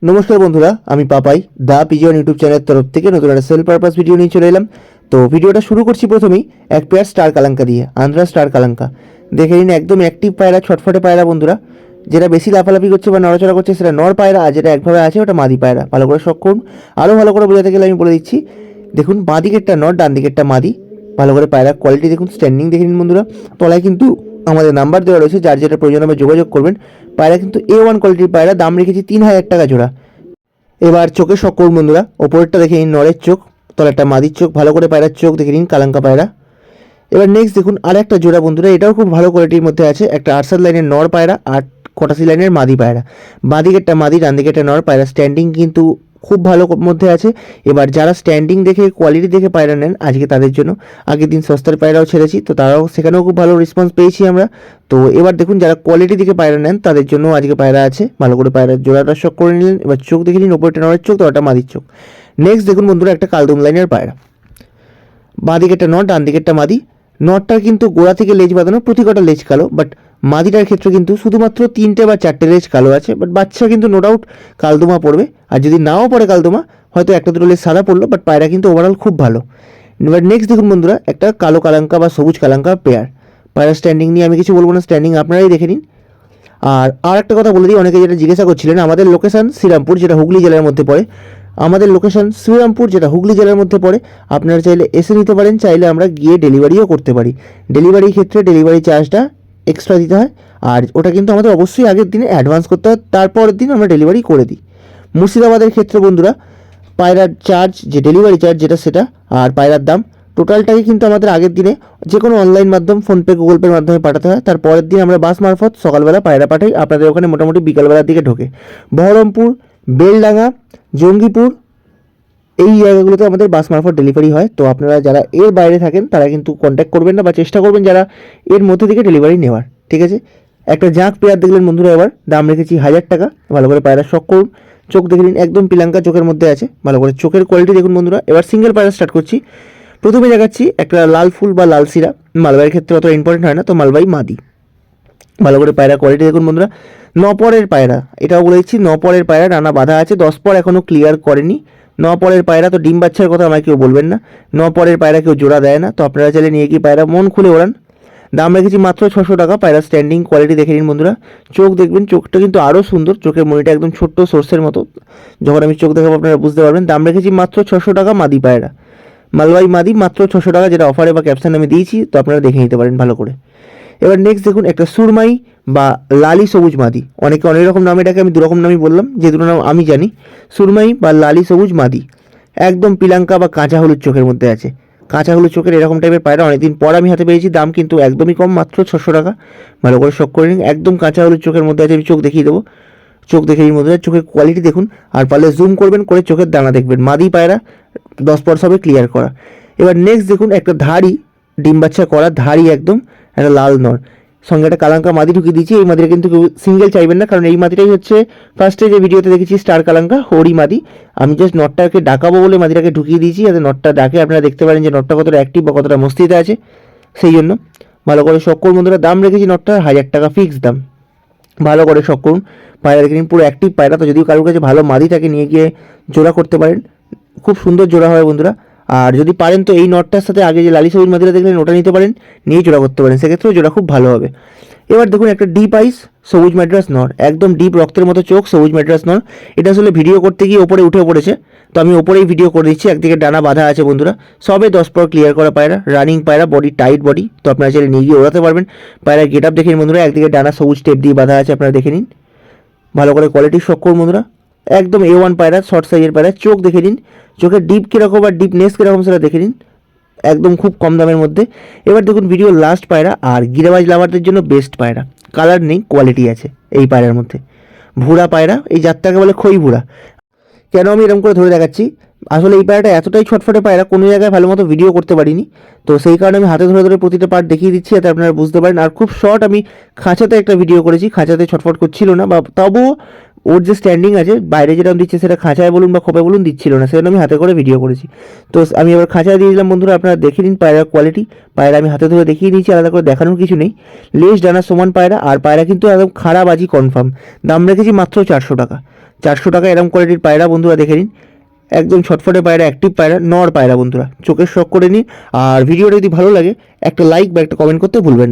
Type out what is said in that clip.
নমস্কার বন্ধুরা, আমি পাপাই দা পিজন ইউটিউব চ্যানেলের তরফ থেকে নতুন একটা সেল পারপাস ভিডিও নিয়ে চলে এলাম। তো ভিডিওটা শুরু করছি প্রথমেই এক পেয়ার স্টার কালাঙ্কা দিয়ে। আন্ধ্রা স্টার কালাঙ্কা দেখে নিন, একদম অ্যাক্টিভ পায়রা, ছটফটে পায়রা বন্ধুরা। যেটা বেশি লাফালাফি করছে বা নড়াচড়া করছে সেটা নর পায়রা, আর যেটা একভাবে আছে ওটা মাদি পায়রা। ভালো করে শখ করুন। আরও ভালো করে বোঝাতে গেলে আমি বলে দিচ্ছি, দেখুন বাঁ দিকেরটা নর, ডান দিকেরটা মাদি। ভালো করে পায়রা কোয়ালিটি দেখুন, স্ট্যান্ডিং দেখে নিন বন্ধুরা। তলায় কিন্তু আমাদের নাম্বার দেওয়া রয়েছে, যার যেটা প্রয়োজন হবে যোগাযোগ করবেন। পায়রা কিন্তু A1 কোয়ালিটির পায়রা, দাম রেখেছি 3000 টাকা জোড়া। এবার চোখে শখ করুন বন্ধুরা, ওপরেরটা দেখে নিন নরের চোখ, তলারটা মাদির চোখ। ভালো করে পায়রার চোখ দেখে নিন, কালাঙ্কা পায়রা। এবার নেক্সট দেখুন আর একটা জোড়া বন্ধুরা, এটাও খুব ভালো কোয়ালিটির মধ্যে আছে। একটা আরসাদ লাইনের নর পায়রা আর কটাসি লাইনের মাদি পায়রা। বাঁ দিকেরটা মাদি, ডান দিকেরটা নর পায়রা। স্ট্যান্ডিং কিন্তু খুব ভালো মধ্যে আছে। এবার যারা স্ট্যান্ডিং দেখে কোয়ালিটি দেখে পায়রা নেন, আজকে তাদের জন্য আগের দিন সস্তার পায়রাও ছেড়েছি, তো তারাও সেখানেও খুব ভালো রেসপন্স পেয়েছি আমরা। তো এবার দেখুন যারা কোয়ালিটি দেখে পায়রা নেন তাদের জন্য আজকে পায়রা আছে। ভালো করে পায়রার জোড়াটা শখ করে নিলেন। এবার চোখ দেখে নিন, ওপরটা নরের চোখ, তো ওটা মাদির চোখ। নেক্সট দেখুন বন্ধুরা একটা কালদম লাইনের পায়রা। বাঁ দিকেরটা নর, ডান দিকেরটা মাদি। নরটার কিন্তু গোড়া থেকে লেজ বাঁধানো, প্রতি কটা লেজ কালো, বাট মাদিটার ক্ষেত্রে কিন্তু শুধুমাত্র 3টে বা 4টে লেজ কালো আছে। বাট বাচ্চা কিন্তু নো ডাউট কালদোমা পড়বে, আর যদি নাও পড়ে কালদোমা হয়তো একটা দুটো লেজ সাদা পড়লো, বাট পায়রা কিন্তু ওভারঅল খুব ভালো। এবার নেক্সট দেখুন বন্ধুরা একটা কালো কালাঙ্কা বা সবুজ কালাঙ্কা পেয়ার। পায়রা স্ট্যান্ডিং নিয়ে আমি কিছু বলবো না, স্ট্যান্ডিং আপনারাই দেখে নিন। আর একটা কথা বলে দিই, অনেকে যেটা জিজ্ঞাসা করছিলেন, আমাদের লোকেশান শ্রীরামপুর, যেটা হুগলি জেলার মধ্যে পড়ে। আমাদের লোকেশন শ্রীরামপুর, যেটা হুগলি জেলার মধ্যে পড়ে। আপনারা চাইলে এসে নিতে পারেন, চাইলে আমরা গিয়ে ডেলিভারিও করতে পারি। ডেলিভারির ক্ষেত্রে ডেলিভারি চার্জটা এক্সট্রা দিতে হয়, আর ওটা কিন্তু আমাদের অবশ্যই আগের দিনে অ্যাডভান্স করতে হয়, তারপরের দিন আমরা ডেলিভারি করে দিই। মুর্শিদাবাদের ক্ষেত্রে বন্ধুরা পায়রার চার্জ, যে ডেলিভারি চার্জ যেটা, সেটা আর পায়রার দাম টোটালটাকে কিন্তু আমাদের আগের দিনে যে কোনো অনলাইন মাধ্যম, ফোনপে, গুগল পের মাধ্যমে পাঠাতে হয়। তারপরের দিন আমরা বাস মারফত সকালবেলা পায়রা পাঠাই, আপনাদের ওখানে মোটামুটি বিকালবেলার দিকে ঢোকে। বহরমপুর, বেলডাঙ্গা, জঙ্গিপুর, এই জায়গাগুলোতে আমাদের বাস মারফত ডেলিভারি হয়। তো আপনারা যারা এর বাইরে থাকেন তারা কিন্তু কন্ট্যাক্ট করবেন না, বা চেষ্টা করবেন যারা এর মধ্যে থেকে ডেলিভারি নেওয়ার, ঠিক আছে। একটা জাঁক পেয়ার দেখলেন বন্ধুরা, এবার দাম রেখেছি 1000 টাকা। ভালো করে পায়রা শখ করুন। চোখ দেখে নিন, একদম পিলাঙ্কা চোখের মধ্যে আছে। ভালো করে চোখের কোয়ালিটি দেখুন বন্ধুরা। এবার সিঙ্গেল পায়রা স্টার্ট করছি। প্রথমে দেখাচ্ছি একটা লাল ফুল বা লাল সিরা। মালবাইয়ের ক্ষেত্রে অত ইম্পর্টেন্ট হয় না, তো মালবাই মাদি। ভালো করে পায়রা কোয়ালিটি দেখুন বন্ধুরা। নপরের পায়রা, এটাও বলে দিচ্ছি, নপরের পায়রা, রানা বাঁধা আছে। 10 পর এখনও ক্লিয়ার করেনি। নপরের পায়রা, তো ডিম বাচ্চার কথা আমায় কেউ বলবেন না। নপরের পায়রা কেউ জোড়া দেয় না, তো আপনারা চাইলে নিয়ে গিয়ে পায়রা মন খুলে ওড়ান। দাম রেখেছি মাত্র 600 টাকা। পায়রা স্ট্যান্ডিং কোয়ালিটি দেখে নিন বন্ধুরা। চোখ দেখবেন, চোখটা কিন্তু আরও সুন্দর, চোখের মনিটা একদম ছোট্ট সোর্সের মতো। যখন আমি চোখ দেখাবো আপনারা বুঝতে পারবেন। দাম রেখেছি মাত্র 600 টাকা। মাদি পায়রা, মালবাই মাদি, মাত্র 600 টাকা, যেটা অফারে বা ক্যাপশন আমি দিয়েছি, তো আপনারা দেখে নিতে পারেন ভালো করে। এবার নেক্সট দেখুন একটা সুরমাই বা লালি সবুজ মাদি। অনেকে অনেক রকম নামে ডাকে, আমি দুরকম নামই বললাম, যে দুটো নাম আমি জানি। সুরমাই বা লালি সবুজ মাদি, একদম পিলাঙ্কা বা কাঁচা হলুদ চোখের মধ্যে আছে। কাঁচা হলুদ চোখের এরকম টাইপের পায়রা অনেকদিন পর আমি হাতে পেয়েছি। দাম কিন্তু একদমই কম, মাত্র 600 টাকা। ভালো করে শখ করে নিন, একদম কাঁচা হলুদ চোখের মধ্যে আছে। আমি চোখ দেখিয়ে দেবো, চোখ দেখে এই মধ্যে চোখের কোয়ালিটি দেখুন, আর পারলে জুম করবেন, করে চোখের দানা দেখবেন। মাদি পায়রা 10 পর সবে ক্লিয়ার করা। এবার নেক্সট দেখুন একটা ধাড়ি, ডিম বাচ্চা করা ধাড়ি, একদম একটা লাল নর, সঙ্গে একটা কালাঙ্কা মাদি ঢুকিয়ে দিয়েছি। এই মাদিটা কিন্তু কেউ সিঙ্গেল চাইবেন না, কারণ এই মাদিটাই হচ্ছে ফার্স্টে যে ভিডিওতে দেখেছি স্টার কালাঙ্কা, হরি মাদি। আমি জাস্ট নটটাকে ডাকাবো বলে মাদিটাকে ঢুকিয়ে দিয়েছি, যাতে নটটা ডাকে আপনারা দেখতে পারেন যে নটটা কতটা অ্যাক্টিভ বা কতটা মস্তিতে আছে, সেই জন্য। ভালো করে শখ করুন বন্ধুরা। দাম রেখেছি নটটা 1000 টাকা ফিক্স দাম। ভালো করে শখ করুন। পায়রা দেখে নিন, পুরো অ্যাক্টিভ পায়রা। তো যদি কারোর কাছে ভালো মাদি থাকে নিয়ে গিয়ে জোড়া করতে পারেন, খুব সুন্দর জোড়া হয় বন্ধুরা। আর যদি পারেন তো এই নটটার সাথে আগে যে লালি সবুজ মাদিটা দেখলেন ওটা নিতে পারেন, নিয়ে জোড়া করতে পারেন, সেক্ষেত্রেও জোড়া খুব ভালো হবে। এবার দেখুন একটা ডিপ আইস সবুজ ম্যাড্রাস নর, একদম ডিপ রক্তের মতো চোখ, সবুজ ম্যাড্রাস নর। এটা আসলে ভিডিও করতে গিয়ে ওপরে উঠে পড়েছে, তো আমি ওপরেই ভিডিও করে দিচ্ছি। একদিকে ডানা বাঁধা আছে বন্ধুরা, সবে 10 পর ক্লিয়ার করা পায়রা, রানিং পায়রা, বডি টাইট বডি, তো আপনারা চাইলে নিয়ে গিয়ে ওড়াতে পারবেন। পায়রা গেট আপ দেখে নিন বন্ধুরা, একদিকে ডানা সবুজ টেপ দিয়ে বাঁধা আছে, আপনারা দেখে নিন। ভালো করে কোয়ালিটি শখ করুন বন্ধুরা। একদম A1 পায়রা, শর্ট সাইজের পায়রা। চোখ দেখে নিন, চোখের ডিপ কীরকম আর ডিপনেস কীরকম সেটা দেখে নিন, একদম খুব কম দামের মধ্যে। এবার দেখুন ভিডিও লাস্ট পায়রা, আর গিরাবাজ লাভারদের জন্য বেস্ট পায়রা। কালার নেই, কোয়ালিটি আছে এই পায়রার মধ্যে। ভুরা পায়রা, এই জাতটাকে বলে খই ভুরা। কেন আমি এরকম করে ধরে দেখাচ্ছি, আসলে এই পায়রাটা এতটাই ছটফটে পায়রা, কোনো জায়গায় ভালো মতো ভিডিও করতে পারিনি, তো সেই কারণে আমি হাতে ধরে ধরে প্রতিটা পার্ট দেখিয়ে দিচ্ছি, যাতে আপনারা বুঝতে পারেন। আর খুব শর্ট আমি খাঁচাতে একটা ভিডিও করেছি, খাঁচাতে ছটফট করছিল না, বা তবুও ওর যে স্ট্যান্ডিং আছে বাইরে যেরকম দিচ্ছে সেটা খাঁচায় বলুন বা খোপে বলুন দিচ্ছিল না, সেজন্য আমি হাতে করে ভিডিও করেছি। তো আমি এবার খাঁচায় দিয়ে দিলাম বন্ধুরা, আপনারা দেখে নিন পায়রার কোয়ালিটি। পায়রা আমি হাতে ধরে দেখিয়ে দিয়েছি, আলাদা করে দেখানোর কিছু নেই। লেজ ডানা সমান পায়রা, আর পায়রা কিন্তু একদম খাড়া বাজি কনফার্ম। দাম রেখেছি মাত্র 400 টাকা। 400 টাকা এরম কোয়ালিটির পায়রা বন্ধুরা দেখে নিন, একদম ছটফটে পায়রা, অ্যাক্টিভ পায়রা, নর পায়রা বন্ধুরা, চোখের শখ করে নিন। আর ভিডিওটা যদি ভালো লাগে একটা লাইক বা একটা কমেন্ট করতে ভুলবেন না।